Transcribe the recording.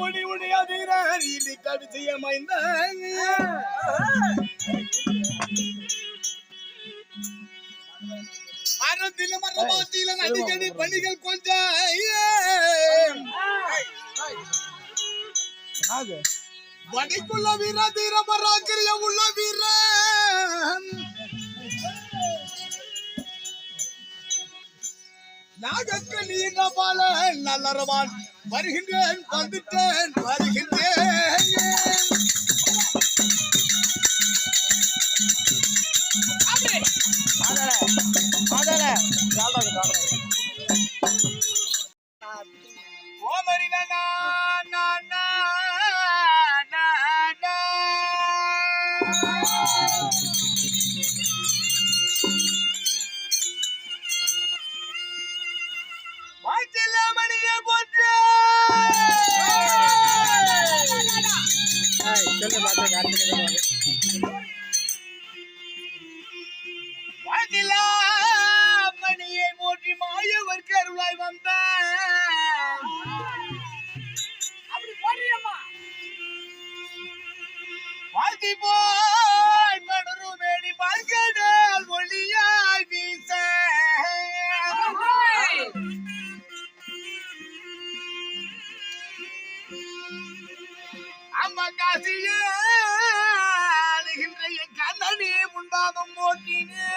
கொடி உடைய வீரர் கவிதையமைந்த அறத்தில மரபாத்தில அடிக்கடி பணிகள் கொஞ்சம் வடிக்குள்ள வீர தீர பராக்கிரிய உள்ள வீர நாகக்க நீண்ட பால நல்லறவான் வருகின்றேன் வந்துட்டேன் வருகின்றேன் மணியை போற்றி மாயவர் கருளாய் வந்த வாழ்த்தி போய் படுரு மேடி பாய்கடல் ஒளியாய் வீச அம்மா காசியே அழுகின்ற என் கண்ணனே முன்பாகம் போக்கினே